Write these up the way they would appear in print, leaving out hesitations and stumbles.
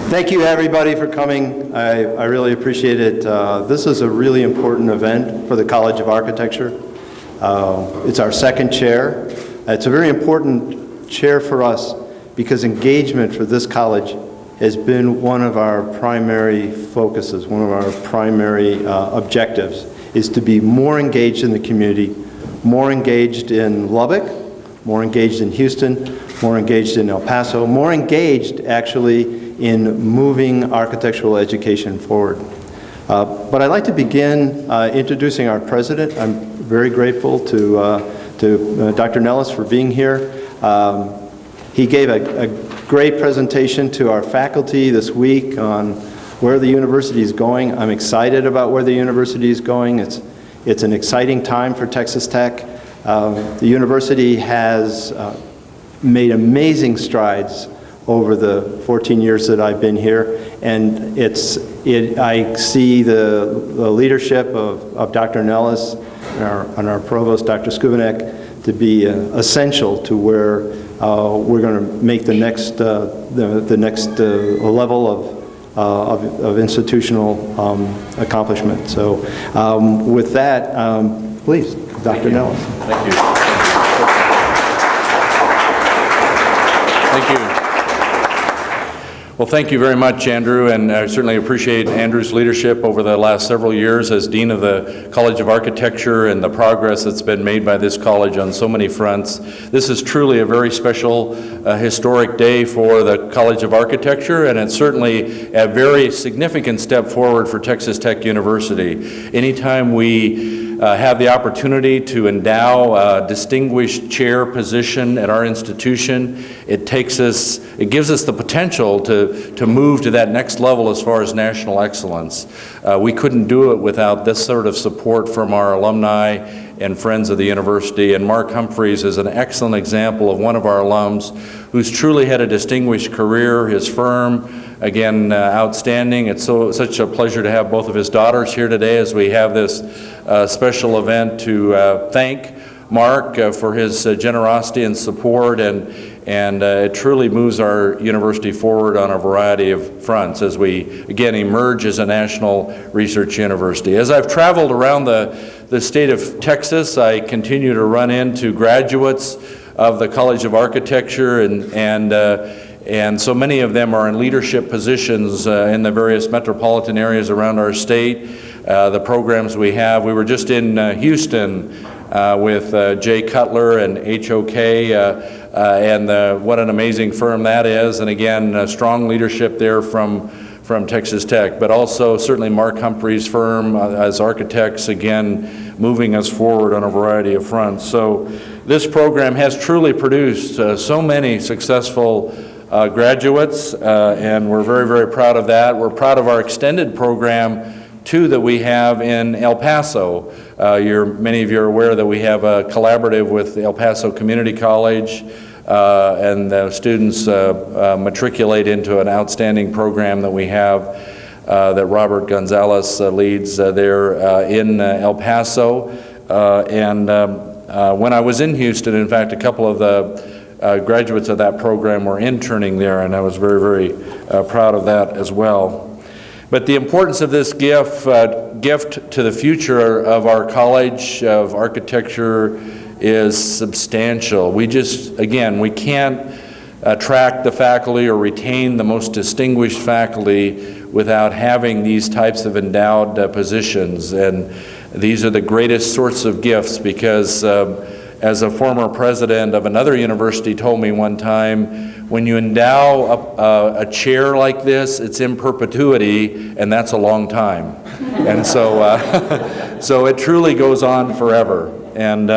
Thank you, everybody, for coming. I really appreciate it. This is a really important event for the College of Architecture. It's our second chair. It's a very important chair for us because engagement for this college has been one of our primary focuses, one of our primary objectives, is to be more engaged in the community, more engaged in Lubbock, more engaged in Houston, more engaged in El Paso, more engaged actually in moving architectural education forward. But I'd like to begin introducing our president. I'm very grateful to Dr. Nellis for being here. He gave a great presentation to our faculty this week on where the university is going. I'm excited about where the university is going. It's an exciting time for Texas Tech. The university has made amazing strides over the 14 years that I've been here, and I see the leadership of Dr. Nellis and our provost, Dr. Skubanek, to be essential to where we're going to make the next level of institutional accomplishment. So with that, please, Dr. Nellis. Thank you. Thank you. Well, thank you very much, Andrew, and I certainly appreciate Andrew's leadership over the last several years as Dean of the College of Architecture and the progress that's been made by this college on so many fronts. This is truly a very special, historic day for the College of Architecture, and it's certainly a very significant step forward for Texas Tech University. Anytime we have the opportunity to endow a distinguished chair position at our institution, it gives us the potential to move to that next level as far as national excellence. We couldn't do it without this sort of support from our alumni and friends of the university, and Mark Humphreys is an excellent example of one of our alums who's truly had a distinguished career. His firm, again, outstanding. It's such a pleasure to have both of his daughters here today as we have this special event to thank Mark for his generosity and support, and it truly moves our university forward on a variety of fronts as we, again, emerge as a national research university. As I've traveled around the state of Texas, I continue to run into graduates of the College of Architecture, and so many of them are in leadership positions in the various metropolitan areas around our state. The programs we have, we were just in Houston with Jay Cutler and HOK, and what an amazing firm that is, and again, strong leadership there from Texas Tech, but also certainly Mark Humphreys' firm as architects, again, moving us forward on a variety of fronts. So this program has truly produced so many successful graduates, and we're very, very proud of that. We're proud of our extended program too that we have in El Paso. Many of you are aware that we have a collaborative with El Paso Community College, and the students matriculate into an outstanding program that we have that Robert Gonzalez leads there in El Paso. When I was in Houston, in fact, a couple of the graduates of that program were interning there, and I was very, very proud of that as well. But the importance of this gift to the future of our College of Architecture is substantial. We can't attract the faculty or retain the most distinguished faculty without having these types of endowed positions. And these are the greatest sorts of gifts because as a former president of another university told me one time, when you endow a chair like this, it's in perpetuity, and that's a long time. And so it truly goes on forever. And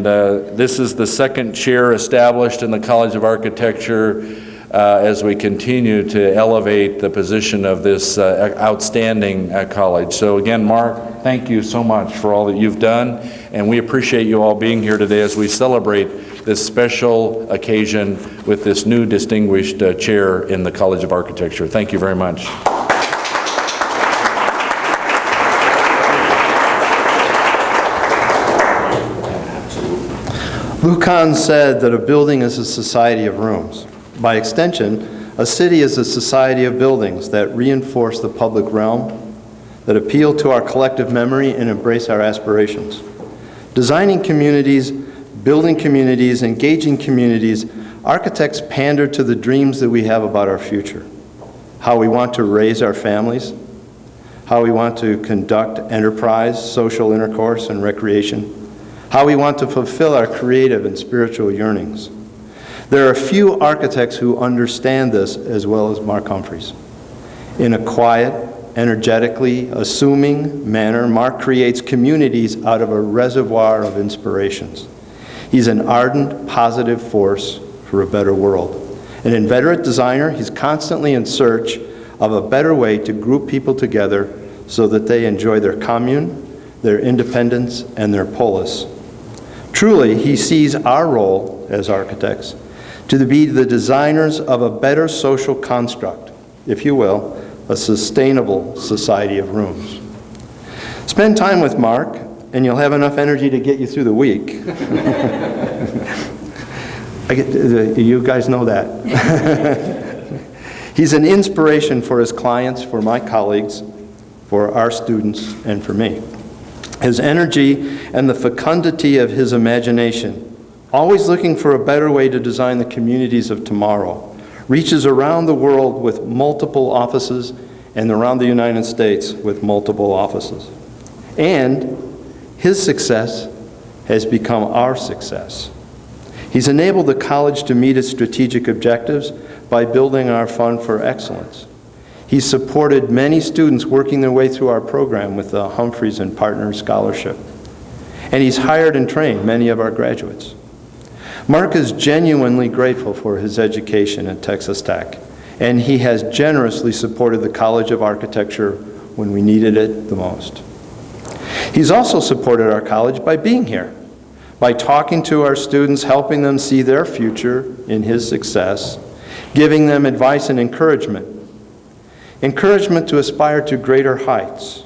this is the second chair established in the College of Architecture as we continue to elevate the position of this outstanding college. So again, Mark, thank you so much for all that you've done, and we appreciate you all being here today as we celebrate this special occasion with this new distinguished chair in the College of Architecture. Thank you very much. Lucan said that a building is a society of rooms. By extension, a city is a society of buildings that reinforce the public realm, that appeal to our collective memory and embrace our aspirations. Designing communities, building communities, engaging communities, architects pander to the dreams that we have about our future, how we want to raise our families, how we want to conduct enterprise, social intercourse, and recreation, how we want to fulfill our creative and spiritual yearnings. There are few architects who understand this as well as Mark Humphreys. In a quiet, energetically assuming manner, Mark creates communities out of a reservoir of inspirations. He's an ardent, positive force for a better world. An inveterate designer, he's constantly in search of a better way to group people together so that they enjoy their commune, their independence, and their polis. Truly, he sees our role as architects to be the designers of a better social construct, if you will, a sustainable society of rooms. Spend time with Mark, and you'll have enough energy to get you through the week. You guys know that. He's an inspiration for his clients, for my colleagues, for our students, and for me. His energy and the fecundity of his imagination, always looking for a better way to design the communities of tomorrow, reaches around the world with multiple offices and around the United States with multiple offices. And his success has become our success. He's enabled the college to meet its strategic objectives by building our Fund for Excellence. He's supported many students working their way through our program with the Humphreys and Partners Scholarship. And he's hired and trained many of our graduates. Mark is genuinely grateful for his education at Texas Tech, and he has generously supported the College of Architecture when we needed it the most. He's also supported our college by being here, by talking to our students, helping them see their future in his success, giving them advice and encouragement to aspire to greater heights,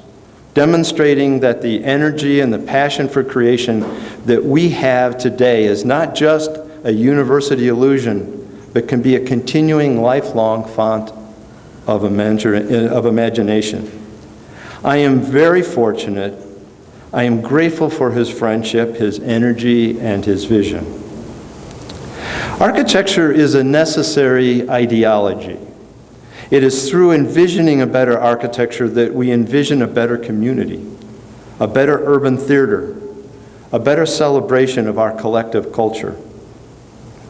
demonstrating that the energy and the passion for creation that we have today is not just a university illusion, but can be a continuing lifelong font of imagination. I am very fortunate. I am grateful for his friendship, his energy, and his vision. Architecture is a necessary ideology. It is through envisioning a better architecture that we envision a better community, a better urban theater, a better celebration of our collective culture.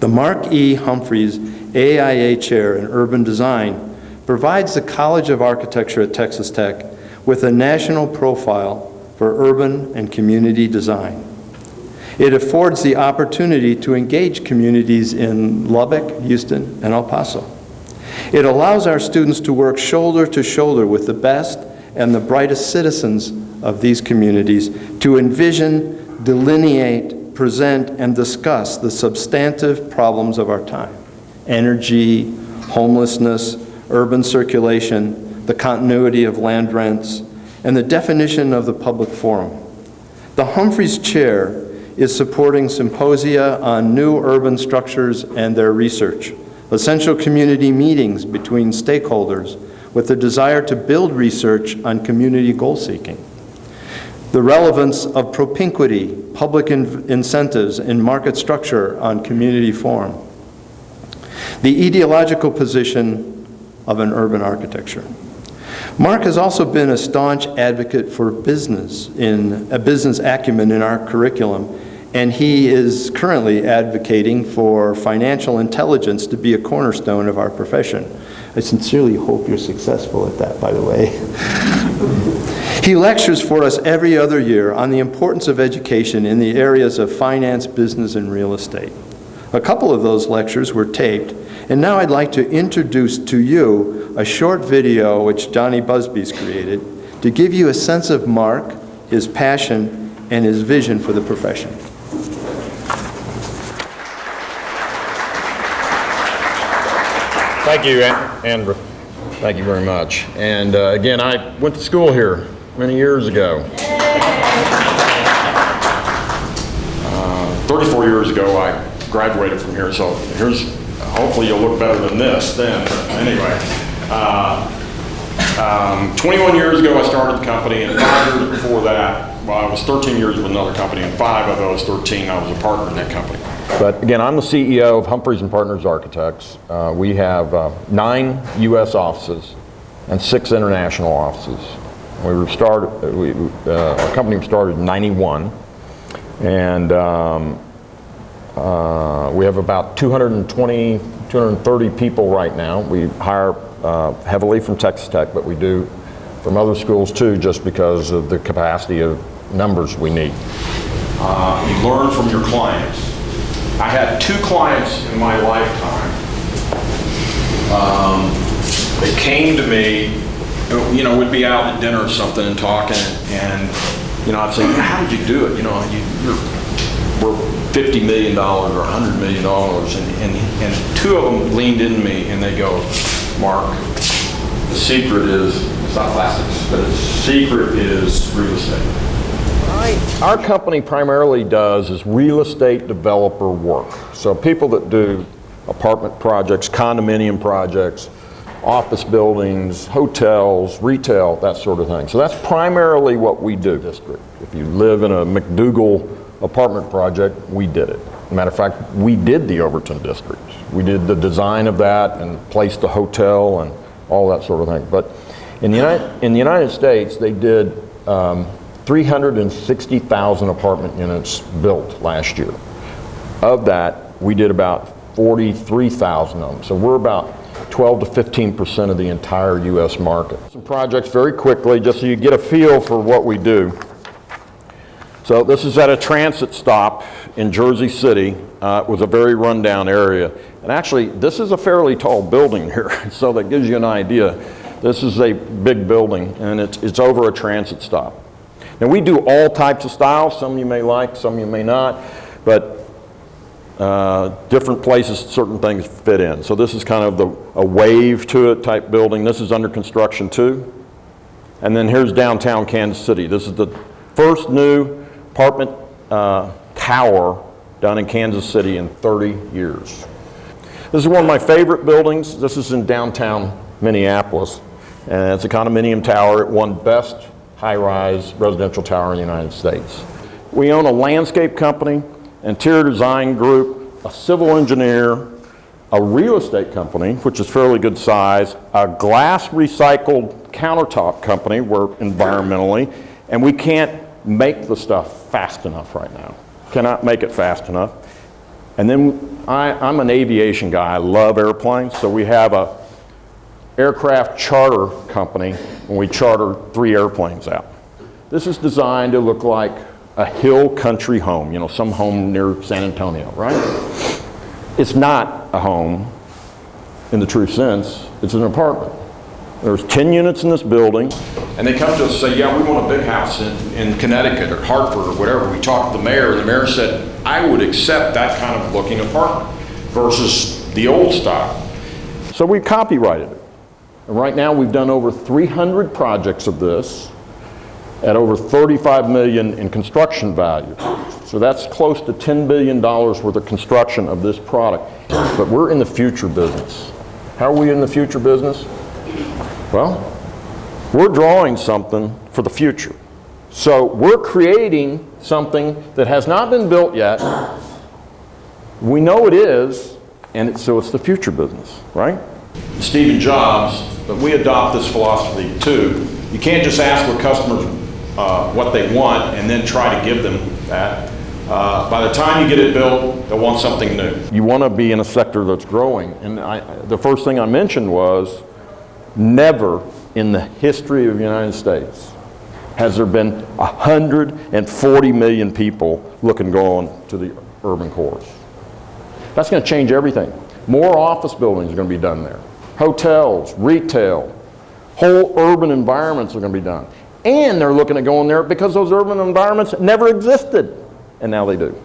The Mark E. Humphreys AIA Chair in Urban Design provides the College of Architecture at Texas Tech with a national profile for urban and community design. It affords the opportunity to engage communities in Lubbock, Houston, and El Paso. It allows our students to work shoulder to shoulder with the best and the brightest citizens of these communities to envision, delineate, present, and discuss the substantive problems of our time: energy, homelessness, urban circulation, the continuity of land rents, and the definition of the public forum. The Humphreys Chair is supporting symposia on new urban structures and their research, essential community meetings between stakeholders with the desire to build research on community goal-seeking, the relevance of propinquity, public incentives, and market structure on community form, the ideological position of an urban architecture. Mark has also been a staunch advocate for business, in a business acumen in our curriculum, and he is currently advocating for financial intelligence to be a cornerstone of our profession. I sincerely hope you're successful at that, by the way. He lectures for us every other year on the importance of education in the areas of finance, business, and real estate. A couple of those lectures were taped, and now I'd like to introduce to you a short video which Donnie Busby's created to give you a sense of Mark, his passion, and his vision for the profession. Thank you, Andrew. Thank you very much. And again, I went to school here many years ago. 34 years ago, I graduated from here, so hopefully you'll look better than this then. Anyway, 21 years ago I started the company, and 5 years before that, well, I was 13 years with another company, and 5 of those 13 I was a partner in that company. But again, I'm the CEO of Humphreys and Partners Architects. We have 9 U.S. offices and 6 international offices. Our company was started in '91, and we have about 220, 230 people right now. We hire heavily from Texas Tech, but we do from other schools too, just because of the capacity of numbers we need. You learn from your clients. I had 2 clients in my lifetime. They came to me, you know, we'd be out at dinner or something and talking, and you know, I'd say, how did you do it? You know, we're $50 million or $100 million, and 2 of them leaned into me and they go, Mark, the secret is, it's not plastics, but the secret is real estate. Our company primarily does is real estate developer work. So people that do apartment projects, condominium projects, office buildings, hotels, retail, that sort of thing. So that's primarily what we do. District. If you live in a McDougal apartment project, we did it. Matter of fact, we did the Overton district. We did the design of that and placed the hotel and all that sort of thing. But in the United States, they did 360,000 apartment units built last year. Of that, we did about 43,000 of them. So we're about 12 to 15% of the entire U.S. market. Some projects very quickly, just so you get a feel for what we do. So this is at a transit stop in Jersey City. It was a very rundown area. And actually, this is a fairly tall building here, so that gives you an idea. This is a big building, and it's over a transit stop. Now, we do all types of styles. Some you may like, some you may not, but different places certain things fit in. So this is kind of a wave to it type building. This is under construction too. And then here's downtown Kansas City. This is the first new apartment tower done in Kansas City in 30 years. This is one of my favorite buildings. This is in downtown Minneapolis, and it's a condominium tower. It won Best High-Rise Residential Tower in the United States. We own a landscape company, interior design group, a civil engineer, a real estate company, which is fairly good size, a glass recycled countertop company, we're environmentally, and we can't make the stuff fast enough right now. Cannot make it fast enough. And then I'm an aviation guy. I love airplanes, so we have a aircraft charter company, and we charter 3 airplanes out. This is designed to look like a hill country home, you know, some home near San Antonio, right? It's not a home in the true sense. It's an apartment. There's 10 units in this building, and they come to us and say, yeah, we want a big house in Connecticut or Hartford or whatever. We talked to the mayor, and the mayor said, I would accept that kind of looking apartment versus the old style. So we copyrighted it. And right now we've done over 300 projects of this at over $35 million in construction value. So that's close to $10 billion worth of construction of this product. But we're in the future business. How are we in the future business? Well, we're drawing something for the future. So we're creating something that has not been built yet. We know it is, and so it's the future business, right? Stephen Jobs, but we adopt this philosophy too. You can't just ask what customers what they want and then try to give them that. By the time you get it built, they'll want something new. You want to be in a sector that's growing. And the first thing I mentioned was, never in the history of the United States has there been 140 million people looking going to the urban cores. That's going to change everything. More office buildings are going to be done there. Hotels, retail, whole urban environments are going to be done. And they're looking at going there because those urban environments never existed, and now they do.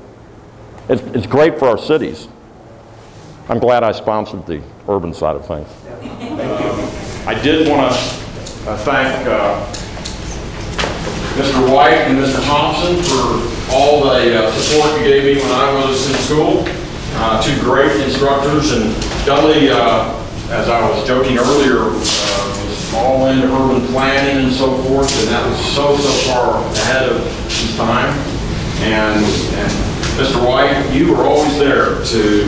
It's great for our cities. I'm glad I sponsored the urban side of things. I did want to thank Mr. White and Mr. Thompson for all the support you gave me when I was in school. Two great instructors, and Dudley, as I was joking earlier, was all into urban planning and so forth, and that was so far ahead of his time. And Mr. White, you were always there to,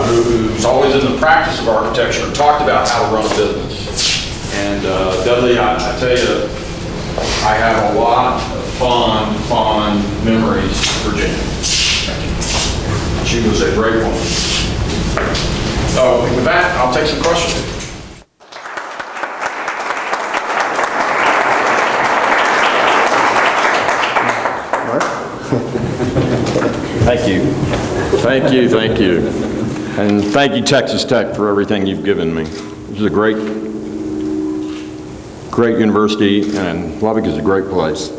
who's always in the practice of architecture, talked about how to run a business. And Dudley, I tell you, I have a lot of fond memories of Virginia. She was a great woman. So with that, I'll take some questions. Thank you. Thank you, thank you. And thank you, Texas Tech, for everything you've given me. This is a great university, and Lubbock is a great place.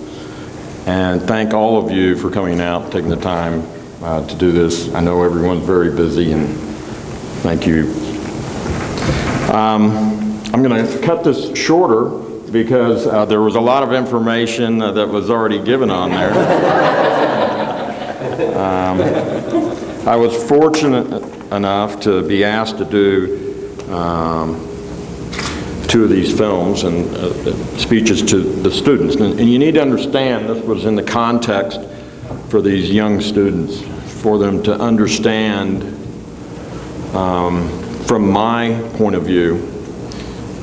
And thank all of you for coming out, taking the time to do this. I know everyone's very busy, and thank you. I'm going to cut this shorter because there was a lot of information that was already given on there. I was fortunate enough to be asked to do two of these films and speeches to the students. And you need to understand this was in the context for these young students, for them to understand from my point of view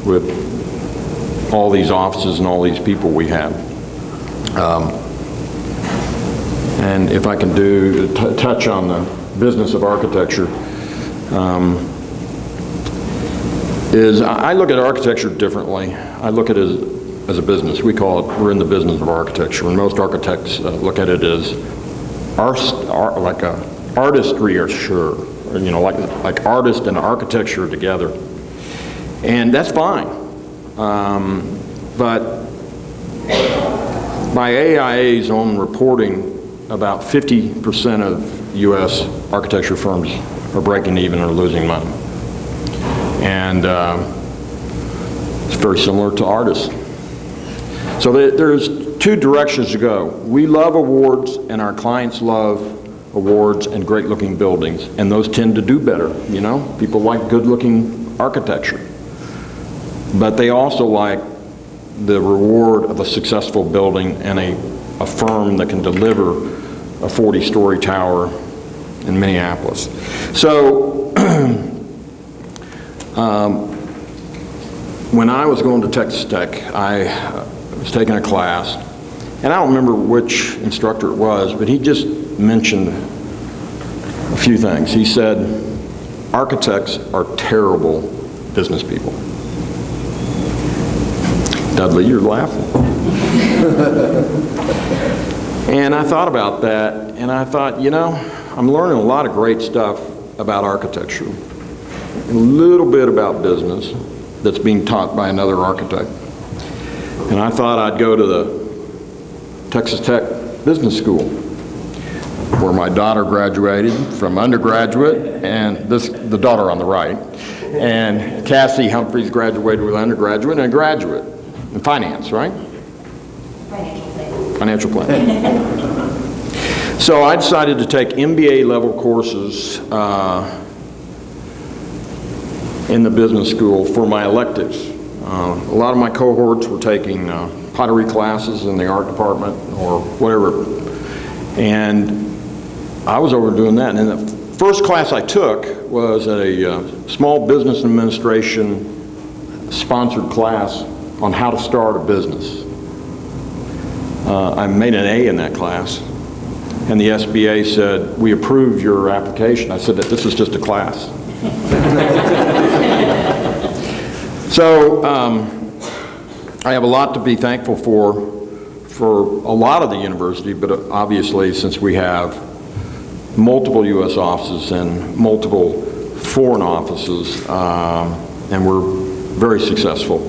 with all these offices and all these people we have. And if I can touch on the business of architecture, is I look at architecture differently. I look at it as a business. We call it, we're in the business of architecture, and most architects look at it as like a artistry, or sure, you know, like artist and architecture together. And that's fine. But by AIA's own reporting, about 50% of U.S. architecture firms are breaking even or losing money. And it's very similar to artists. So there's two directions to go. We love awards, and our clients love awards and great-looking buildings, and those tend to do better, you know? People like good-looking architecture. But they also like the reward of a successful building and a firm that can deliver a 40-story tower in Minneapolis. So when I was going to Texas Tech, I was taking a class, and I don't remember which instructor it was, but he just mentioned a few things. He said, architects are terrible business people. Dudley, you're laughing. And I thought about that, and I thought, you know, I'm learning a lot of great stuff about architecture, a little bit about business that's being taught by another architect. And I thought I'd go to the Texas Tech Business School, where my daughter graduated from undergraduate, and the daughter on the right, and Cassie Humphreys graduated with undergraduate and a graduate in finance, right? Financial planning. So I decided to take MBA level courses in the business school for my electives. A lot of my cohorts were taking pottery classes in the art department or whatever, and I was overdoing that. And the first class I took was a small business administration sponsored class on how to start a business. I made an A in that class, and the SBA said, "We approve your application." I said that this is just a class. So I have a lot to be thankful for a lot of the university, but obviously since we have multiple U.S. offices and multiple foreign offices, and we're very successful.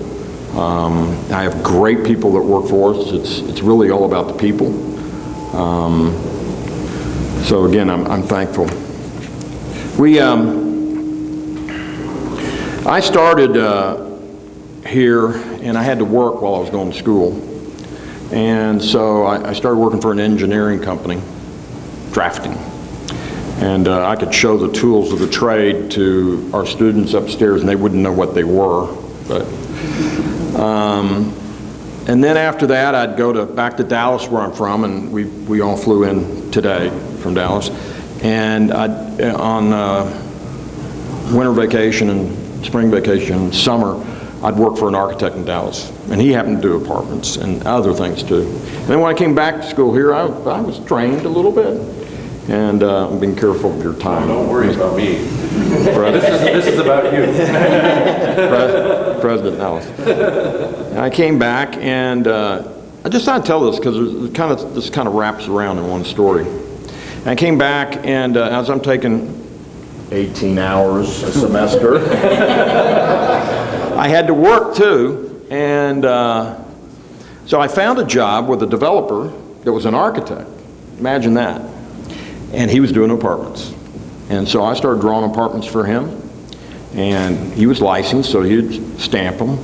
I have great people that work for us. It's really all about the people. So again, I'm thankful. I started here, and I had to work while I was going to school. And so I started working for an engineering company, drafting. And I could show the tools of the trade to our students upstairs, and they wouldn't know what they were. But, and then after that, I'd go back to Dallas, where I'm from, and we all flew in today from Dallas. And on winter vacation and spring vacation and summer, I'd work for an architect in Dallas, and he happened to do apartments and other things too. And then when I came back to school here, I was trained a little bit, and I'm being careful of your time. Don't worry about me. This is about you. President Dallas. And I came back, and I just thought I'd tell this because this kind of wraps around in one story. And I came back, and as I'm taking 18 hours a semester, I had to work too, and so I found a job with a developer that was an architect. Imagine that. And he was doing apartments. And so I started drawing apartments for him, and he was licensed, so he'd stamp them.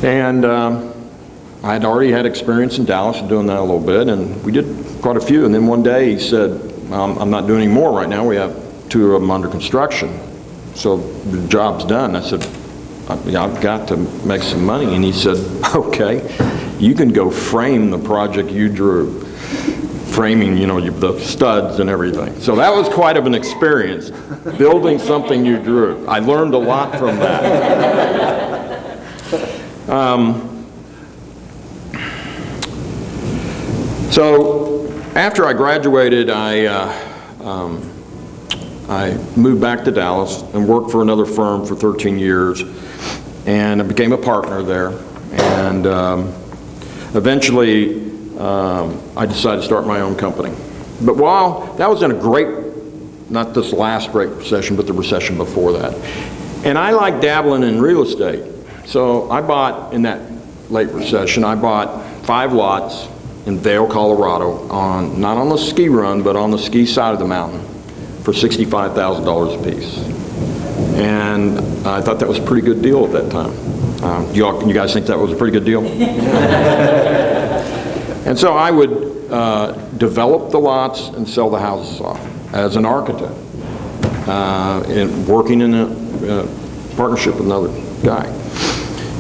And I had already had experience in Dallas doing that a little bit, and we did quite a few. And then one day he said, I'm not doing any more right now. We have 2 of them under construction. So the job's done. I said, I've got to make some money. And he said, okay, you can go frame the project you drew. Framing, the studs and everything. So that was quite of an experience, building something you drew. I learned a lot from that. So after I graduated, I moved back to Dallas and worked for another firm for 13 years, and I became a partner there. And eventually, I decided to start my own company. But while that was in a not this last great recession, but the recession before that. And I like dabbling in real estate. So I bought, in that late recession, I bought 5 lots in Vail, Colorado, not on the ski run, but on the ski side of the mountain for $65,000 a piece. And I thought that was a pretty good deal at that time. You guys think that was a pretty good deal? And so I would develop the lots and sell the houses off as an architect, and working in a partnership with another guy.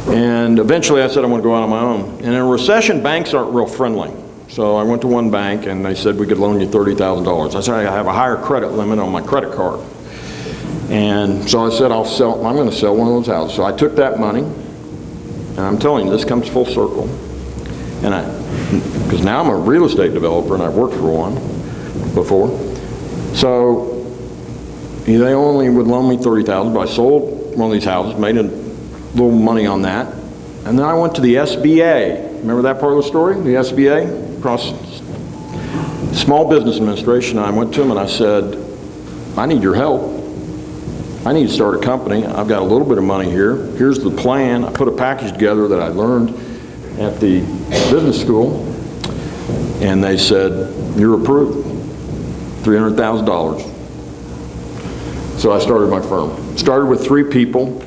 And eventually I said I want to go out on my own. And in a recession, banks aren't real friendly. So I went to one bank, and they said we could loan you $30,000. I said I have a higher credit limit on my credit card. And so I said I'm going to sell one of those houses. So I took that money, and I'm telling you, this comes full circle. And because now I'm a real estate developer, and I've worked for one before. So they only would loan me $30,000, but I sold one of these houses, made a little money on that. And then I went to the SBA. Remember that part of the story? The SBA, Small Business Administration. I went to them and I said, I need your help. I need to start a company. I've got a little bit of money here. Here's the plan. I put a package together that I learned at the business school, and they said, you're approved, $300,000. So I started my firm. Started with 3 people,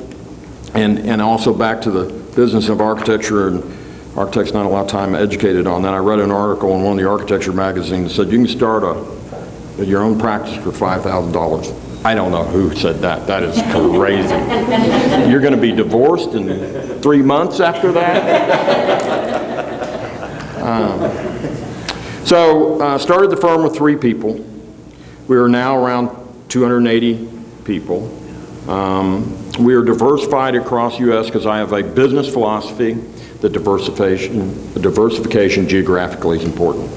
and also back to the business of architecture, and architects not a lot of time educated on that. I read an article in one of the architecture magazines that said you can start your own practice for $5,000. I don't know who said that. That is crazy. You're going to be divorced in 3 months after that? So started the firm with 3 people. We are now around 280 people. We are diversified across U.S. because I have a business philosophy that diversification geographically is important.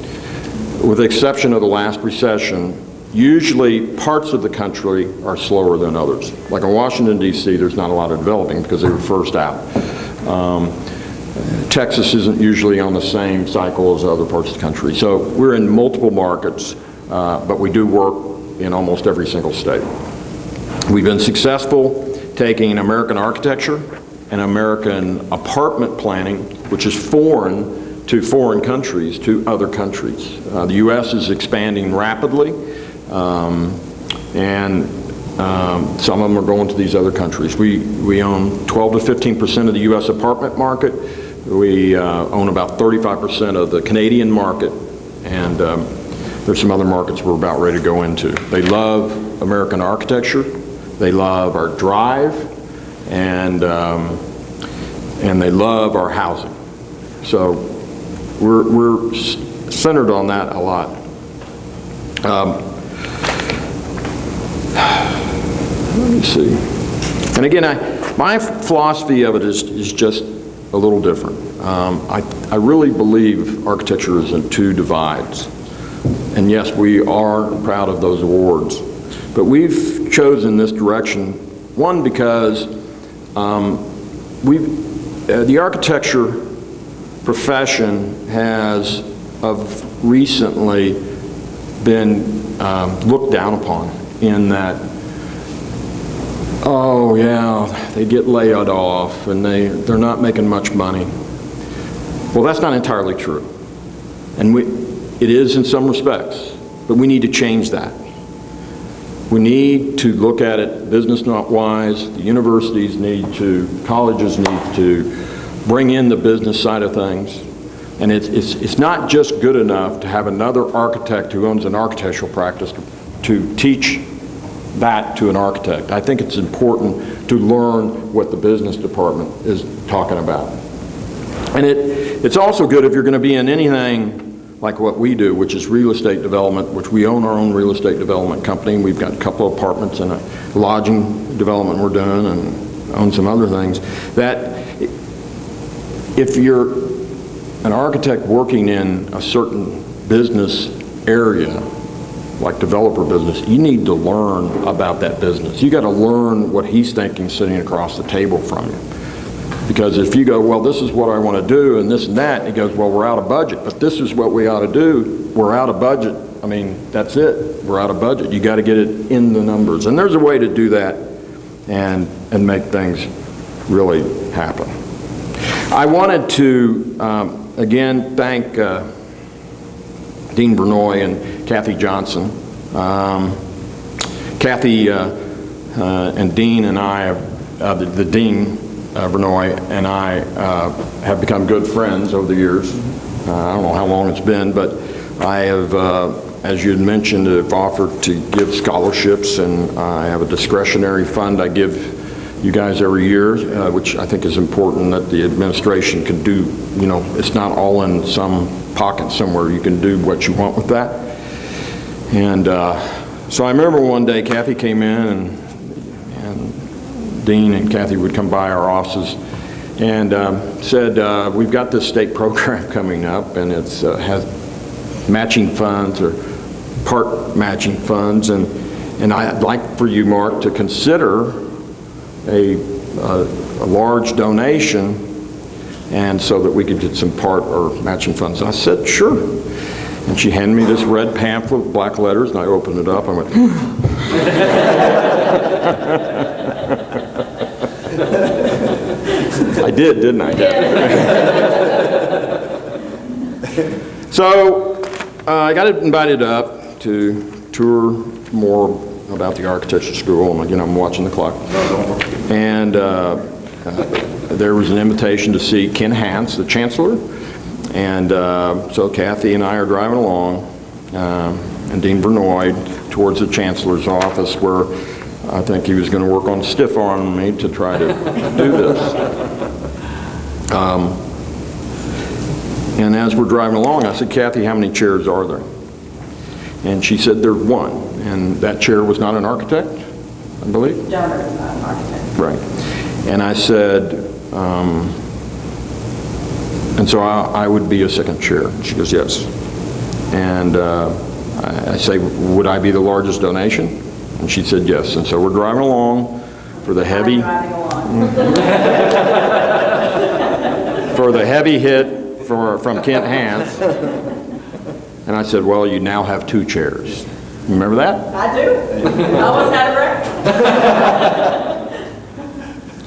With the exception of the last recession, usually parts of the country are slower than others. Like in Washington, D.C., there's not a lot of developing because they were first out. Texas isn't usually on the same cycle as other parts of the country. So we're in multiple markets, but we do work in almost every single state. We've been successful taking American architecture and American apartment planning, which is foreign to foreign countries, to other countries. The U.S. is expanding rapidly, and some of them are going to these other countries. We own 12 to 15% of the U.S. apartment market, We own about 35% of the Canadian market, and there's some other markets we're about ready to go into. They love American architecture, they love our drive, and they love our housing. So we're centered on that a lot. Let me see. And again, my philosophy of it is just a little different. I really believe architecture is in two divides. And yes, we are proud of those awards. But we've chosen this direction, one, because the architecture profession has recently been looked down upon in that, oh yeah, they get laid off and they're not making much money. Well, that's not entirely true. And it is in some respects, but we need to change that. We need to look at it business-wise. The universities need to, colleges need to bring in the business side of things. And it's not just good enough to have another architect who owns an architectural practice to teach that to an architect. I think it's important to learn what the business department is talking about. And it's also good if you're going to be in anything like what we do, which is real estate development, which we own our own real estate development company. We've got a couple of apartments and a lodging development we're doing, and own some other things. That if you're an architect working in a certain business area, like developer business, you need to learn about that business. You got to learn what he's thinking sitting across the table from you. Because if you go, well, this is what I want to do and this and that, and he goes, well, we're out of budget, but this is what we ought to do, we're out of budget. I mean, that's it, we're out of budget. You got to get it in the numbers. And there's a way to do that and make things really happen. I wanted to, again, thank Dean Bernoy and Kathy Johnson. Kathy and Dean and I, the Dean Bernoy and I have become good friends over the years. I don't know how long it's been, but I have, as you had mentioned, have offered to give scholarships, and I have a discretionary fund I give you guys every year, which I think is important that the administration can do. You know, it's not all in some pocket somewhere. You can do what you want with that. And so I remember one day Kathy came in, and Dean and Kathy would come by our offices and said, we've got this state program coming up, and it's has matching funds or part matching funds, and I'd like for you, Mark, to consider a large donation, and so that we could get some part or matching funds. And I said, sure. And she handed me this red pamphlet with black letters, and I opened it up. I went, I did, didn't I? So I got invited up to tour more about the architecture school, and again, I'm watching the clock. And there was an invitation to see Ken Hance, the chancellor, and so Kathy and I are driving along, and Dean Bernoy towards the chancellor's office, where I think he was going to work on stiff-arming me to try to do this. And as we're driving along, I said, Kathy, how many chairs are there? And she said, there's one. And that chair was not an architect, I believe? Donor is not an architect. Right. And I said, and so I would be a second chair. She goes, yes. And I say, would I be the largest donation? And she said, yes. And so we're driving along for the heavy, for the heavy hit from Kent Hance. And I said, well, you now have 2 chairs. Remember that? I do. I always had a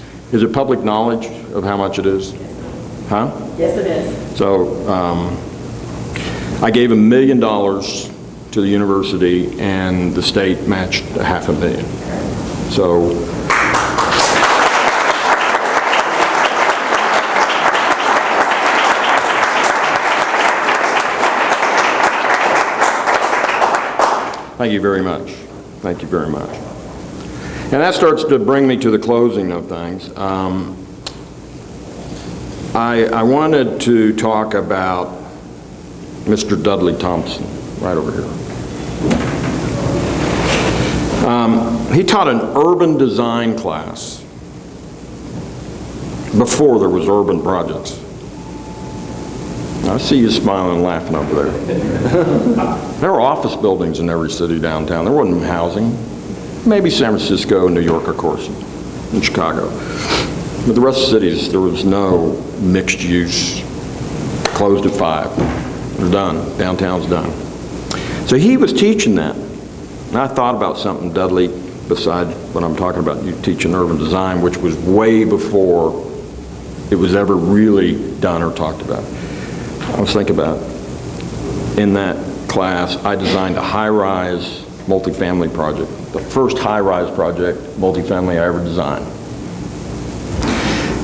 record. Is it public knowledge of how much it is? Huh? Yes, it is. So I gave $1 million to the university, and the state matched $500,000. So Thank you very much. Thank you very much. And that starts to bring me to the closing of things. I wanted to talk about Mr. Dudley Thompson, right over here. He taught an urban design class before there was urban projects. I see you smiling and laughing over there. There were office buildings in every city downtown. There wasn't housing. Maybe San Francisco and New York, of course, and Chicago. But the rest of the cities, there was no mixed use. Closed at 5. We're done. Downtown's done. So he was teaching that. And I thought about something, Dudley, besides what I'm talking about, you teaching urban design, which was way before it was ever really done or talked about. I was thinking about, in that class, I designed a high-rise multifamily project, the first high-rise project, multifamily I ever designed.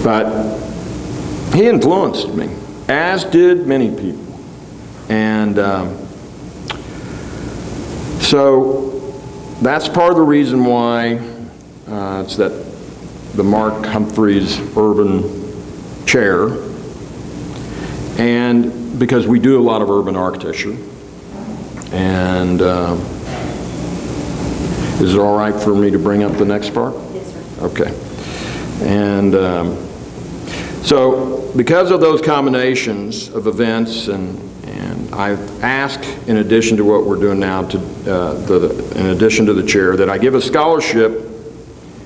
But he influenced me, as did many people. And so that's part of the reason why it's that the Mark Humphreys Urban Chair, and because we do a lot of urban architecture. And is it all right for me to bring up the next part? Yes, sir. Okay. And so because of those combinations of events, and I've asked, in addition to what we're doing now, in addition to the chair, that I give a scholarship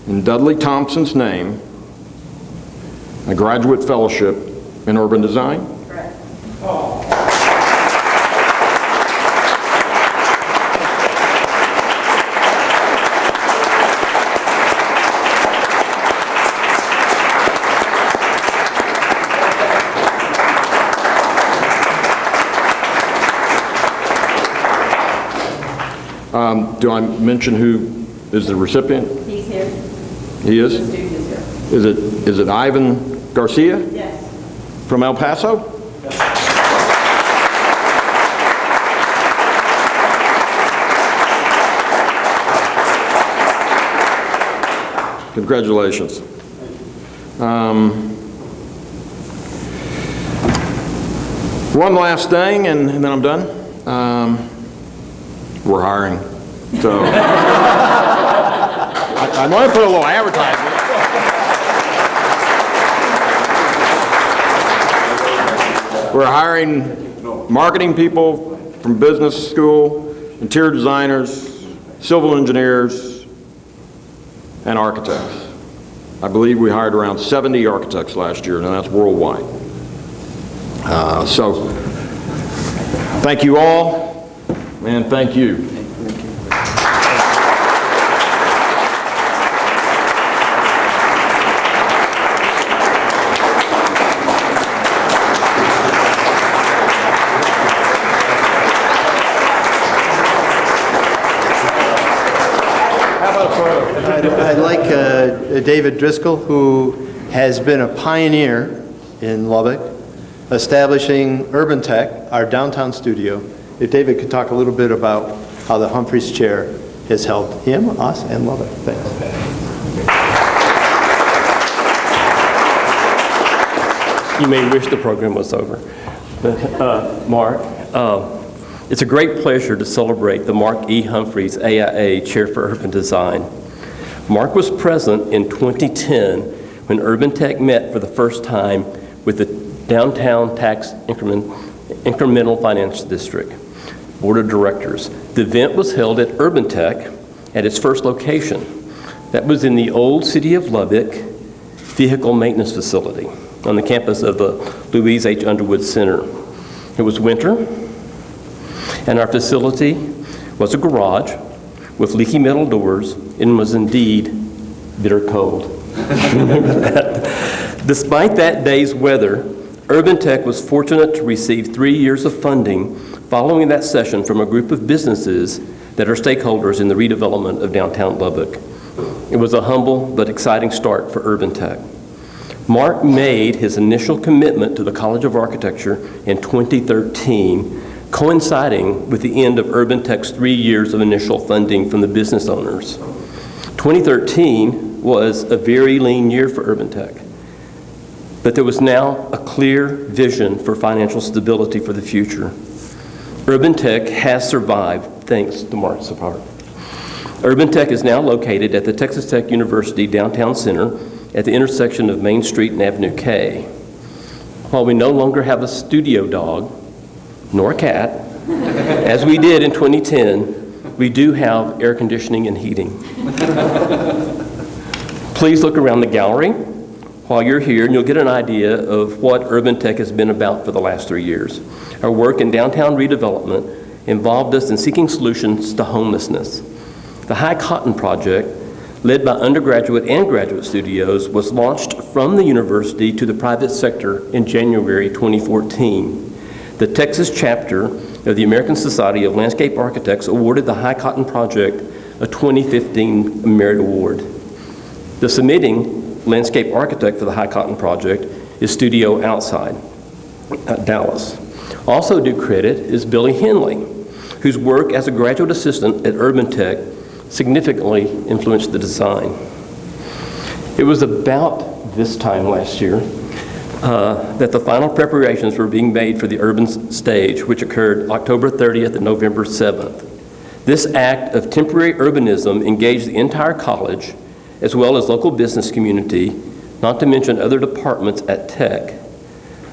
in Dudley Thompson's name, a graduate fellowship in urban design. Correct. Do I mention who is the recipient? He's here. He is? The student is here. Is it Ivan Garcia Yes. from El Paso? Congratulations. One last thing, and then I'm done. We're hiring. So I want to put a little advertisement. We're hiring marketing people from business school, interior designers, civil engineers, and architects. I believe we hired around 70 architects last year, and that's worldwide. So thank you all, and thank you. I'd like David Driscoll, who has been a pioneer in Lubbock, establishing Urban Tech, our downtown studio. If David could talk a little bit about how the Humphreys Chair has helped him, us, and Lubbock. Thanks. You may wish the program was over. But, Mark, it's a great pleasure to celebrate the Mark E. Humphreys AIA Chair for Urban Design. Mark was present in 2010 when Urban Tech met for the first time with the Downtown Tax Incremental Finance District Board of Directors. The event was held at Urban Tech at its first location. That was in the old City of Lubbock Vehicle Maintenance Facility on the campus of the Louise H. Underwood Center. It was winter, and our facility was a garage with leaky metal doors, and was indeed bitter cold. Despite that day's weather, Urban Tech was fortunate to receive 3 years of funding following that session from a group of businesses that are stakeholders in the redevelopment of downtown Lubbock. It was a humble but exciting start for Urban Tech. Mark made his initial commitment to the College of Architecture in 2013 coinciding with the end of Urban Tech's 3 years of initial funding from the business owners. 2013 was a very lean year for Urban Tech, but there was now a clear vision for financial stability for the future. Urban Tech has survived thanks to Mark's support. Urban Tech is now located at the Texas Tech University Downtown Center at the intersection of Main Street and Avenue K. While we no longer have a studio dog, nor a cat, as we did in 2010, we do have air conditioning and heating. Please look around the gallery while you're here, and you'll get an idea of what Urban Tech has been about for the last 3 years. Our work in downtown redevelopment involved us in seeking solutions to homelessness. The High Cotton Project, led by undergraduate and graduate studios, was launched from the university to the private sector in January 2014. The Texas chapter of the American Society of Landscape Architects awarded the High Cotton Project a 2015 Merit Award. The submitting landscape architect for the High Cotton Project is Studio Outside, Dallas. Also due credit is Billy Henley, whose work as a graduate assistant at Urban Tech significantly influenced the design. It was about this time last year that the final preparations were being made for the urban stage, which occurred October 30th and November 7th. This act of temporary urbanism engaged the entire college, as well as local business community, not to mention other departments at Tech.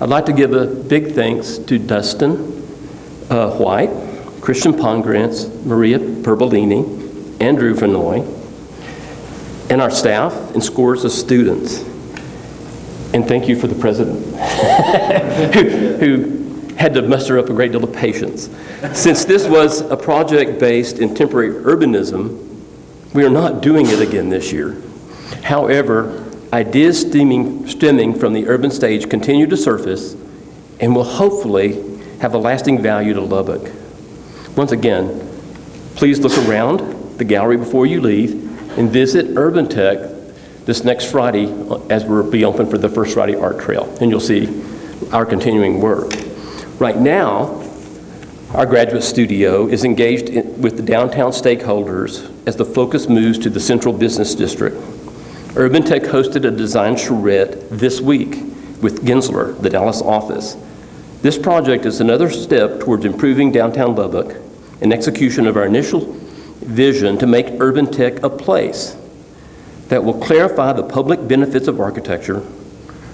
I'd like to give a big thanks to Dustin White, Christian Pongratz, Maria Perbolini, Andrew Vanoy, and our staff and scores of students. And thank you for the president, who had to muster up a great deal of patience. Since this was a project based in temporary urbanism, we are not doing it again this year. However, ideas stemming from the urban stage continue to surface and will hopefully have a lasting value to Lubbock. Once again, please look around the gallery before you leave and visit Urban Tech this next Friday as we'll be open for the First Friday Art Trail, and you'll see our continuing work. Right now, our graduate studio is engaged with the downtown stakeholders as the focus moves to the central business district. Urban Tech hosted a design charrette this week with Gensler, the Dallas office. This project is another step towards improving downtown Lubbock and execution of our initial vision to make Urban Tech a place that will clarify the public benefits of architecture,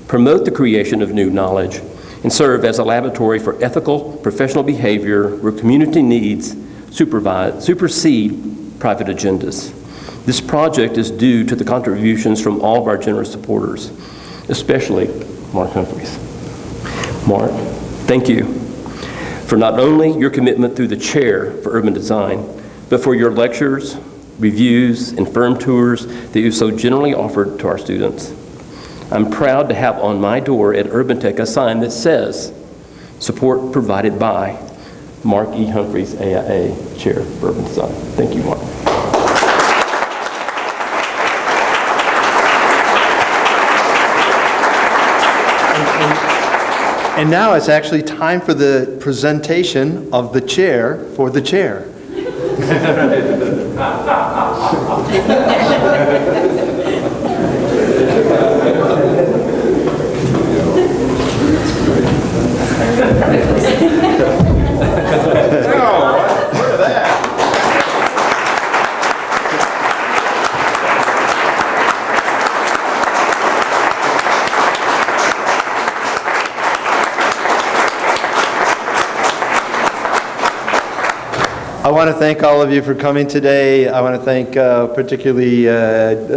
promote the creation of new knowledge, and serve as a laboratory for ethical, professional behavior where community needs supersede private agendas. This project is due to the contributions from all of our generous supporters, especially Mark Humphreys. Mark, thank you for not only your commitment through the chair for urban design, but for your lectures, reviews, and firm tours that you so generally offered to our students. I'm proud to have on my door at Urban Tech a sign that says, "Support provided by Mark E. Humphreys, AIA, Chair for Urban Design." Thank you, Mark. And now it's actually time for the presentation of the chair for the chair. I want to thank all of you for coming today. I want to thank particularly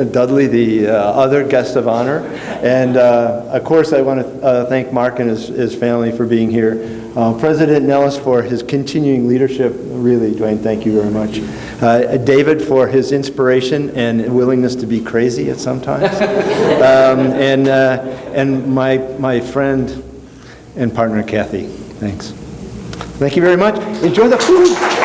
Dudley, the other guest of honor. And of course, I want to thank Mark and his family for being here. President Nellis for his continuing leadership. Really, Dwayne, thank you very much. David for his inspiration and willingness to be crazy at some times. And my friend and partner, Kathy. Thanks. Thank you very much. Enjoy the food.